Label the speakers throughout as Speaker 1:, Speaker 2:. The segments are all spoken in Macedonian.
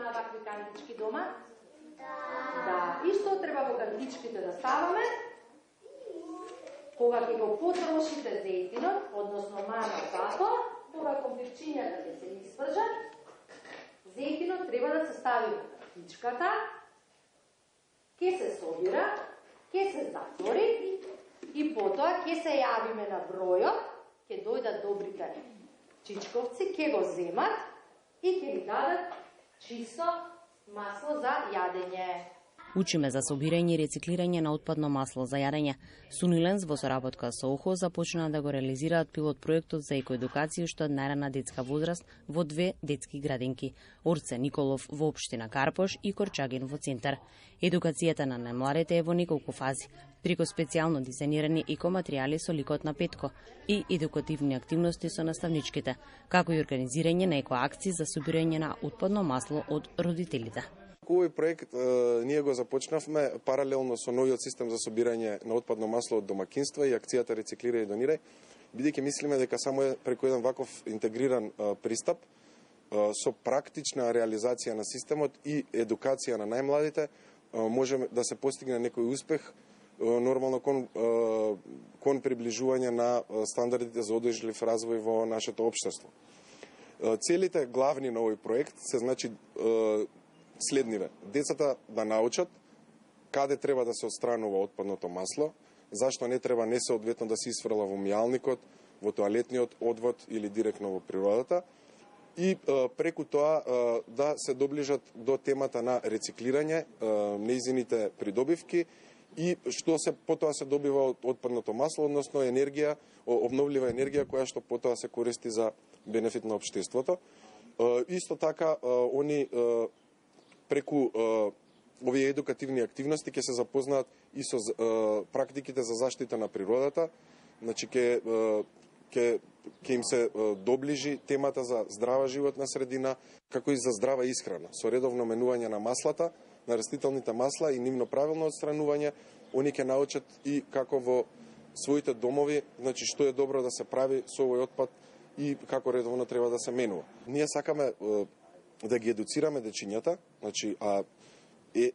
Speaker 1: на вакви кантички дома? Да. И што треба во кантичките да ставаме? Кога ќе го потрошите зејтинот, односно манатато, кога компирчињата ќе се испржат, зејтинот треба да се стави во кантичката, ќе се собира, ќе се затвори и потоа ќе се јавиме на бројот, ќе дојдат добрите чичковци, ќе го земат и ќе ни дадат чисто масло за јадење.
Speaker 2: Учиме за собирање и рециклирање на отпадно масло за јадење. Суниленс во соработка со ОХО започнаа да го реализираат пилот проектот за екоедукација што од најрана детска возраст во 2 детски градинки: Орце Николов во општина Карпош и Корчагин во Центар. Едукацијата на најмладите е во неколку фази, преку специјално дизајнирани екоматеријали со ликот на Петко и едукативни активности со наставничките, како и организирање на екоакции за собирање на отпадно масло од родителите.
Speaker 3: Овој проект ние го започнавме паралелно со новиот систем за собирање на отпадно масло од домакинства и акцијата Рециклирај и донирај, бидејќи мислиме дека само преку еден ваков интегриран пристап со практична реализација на системот и едукација на најмладите може да се постигне некој успех нормално кон приближување на стандардите за одржлив развој во нашето општество. Целите главни на овој проект се значи следниве: децата да научат каде треба да се отстранува отпадното масло, зашто не треба несоодветно да се исфрла во мијалникот, во тоалетниот одвод или директно во природата, и преку тоа да се доближат до темата на рециклирање, нејзините придобивки и што се потоа се добива од отпадното масло, односно енергија, обновлива енергија која што потоа се користи за бенефит на општеството. Исто така они преку овие едукативни активности ќе се запознаат и со практиките за заштита на природата, значи ќе им се доближи темата за здрава животна средина, како и за здрава исхрана, со редовно менување на маслата, на растителните масла и нивно правилно отстранување. Они ќе научат и како во своите домови, значи што е добро да се прави со овој отпад и како редовно треба да се менува. Ние сакаме да ги едуцираме дечињата, значи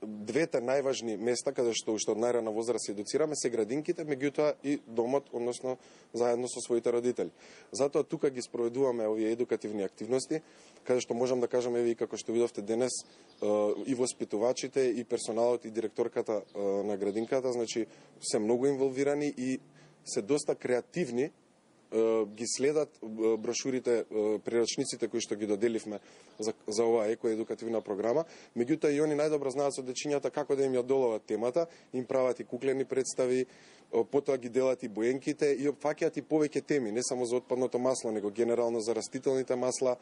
Speaker 3: двете најважни места каде што уште од најрана возраст се едуцираме се градинките, меѓутоа и домот, односно заедно со своите родители. Затоа тука ги спроведуваме овие едукативни активности, каде што можам да кажам, еве и како што видовте денес, и воспитувачите, и персоналот, и директорката на градинката, значи се многу инволвирани и се доста креативни, ги следат брошурите, прирачниците кои што ги доделивме за оваа екоедукативна програма, меѓутоа и они најдобро знаат со дечињата како да им ја доловат темата, им прават и куклени представи, потоа ги делат и боенките и опфаќаат и повеќе теми, не само за отпадното масло, него генерално за растителните масла,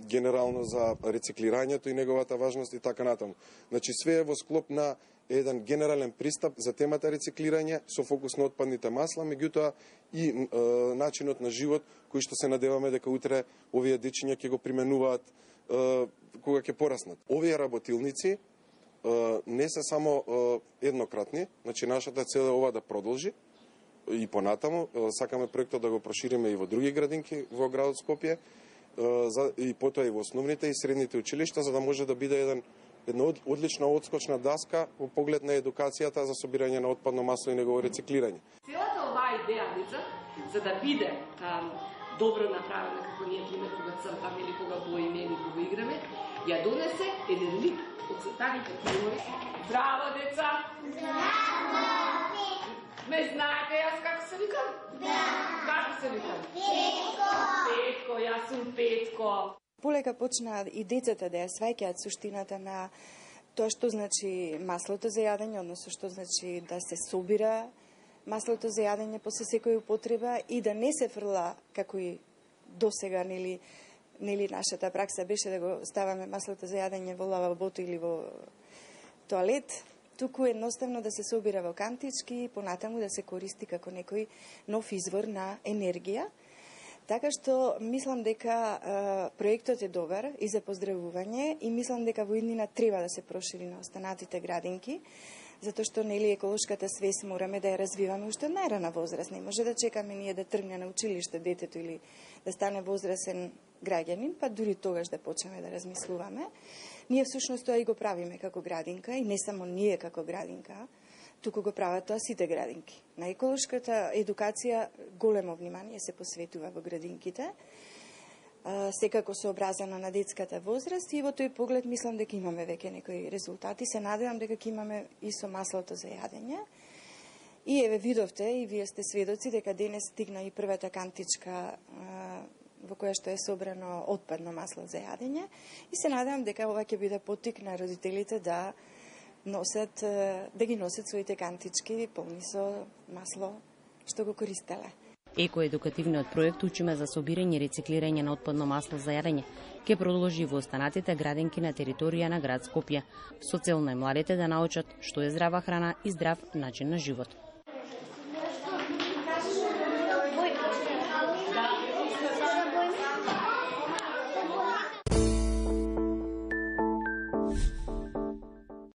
Speaker 3: генерално за рециклирањето и неговата важност и така натаму. Значи све е во склоп на еден генерален пристап за темата рециклирање со фокус на отпадните масла, меѓутоа и начинот на живот кој што се надеваме дека утре овие дечиња ќе го применуваат кога ќе пораснат. Овие работилници не се само еднократни, значи нашата цел е ова да продолжи и понатаму. Сакаме проектот да го прошириме и во други градинки во градот Скопје, и потоа и во основните и средните училишта, за да може да биде една одлична одскочна даска во поглед на едукацијата за собирање на отпадно масло и негово рециклирање.
Speaker 4: Целата оваа идеја, за да биде добро направена, како ние пример кога цртаме или кога боиме или кога играме, ја донесе еден лик од цртаните филмови. Здраво, деца! Здраво! Ме знаете јас како се викам? Да! Како се викам? Петко! Петко, јас сум Петко.
Speaker 5: Полека почнаа и децата да ја сваќаат суштината на тоа што значи маслото за јадење, односно што значи да се собира маслото за јадење после секоја употреба и да не се фрла како и досега, нели нашата пракса беше да го ставаме маслото за јадење во лавабото или во тоалет, туку едноставно да се собира во кантички и понатаму да се користи како некој нов извор на енергија. Така што мислам дека проектот е добар и за поздравување и мислам дека во иднина треба да се прошири на останатите градинки, затоа што нели еколошката свест мораме да ја развиваме уште од најрана возраст. Не може да чекаме ние да тргне на училиште детето или да стане возрасен граѓанин, па дури тогаш да почнеме да размислуваме. Ние всушност тоа и го правиме како градинка, и не само ние како градинка, туку го прават тоа сите градинки. На еколошката едукација големо внимание се посветува во градинките, секако сообразено на детската возраст, и во тој поглед мислам дека имаме веќе некои резултати. Се надевам дека ќе имаме и со маслото за јадење. И еве видовте, и вие сте сведоци, дека денес стигна и првата кантичка во која што е собрано отпадно масло за јадење, и се надевам дека ова ќе биде поттик на родителите да ги носат своите кантички полни со масло што го користеле.
Speaker 2: Екоедукативниот проект Учиме за собирање и рециклирање на отпадно масло за јадење ќе продолжи во останатите градинки на територија на град Скопје, со цел најмладите да научат што е здрава храна и здрав начин на живот.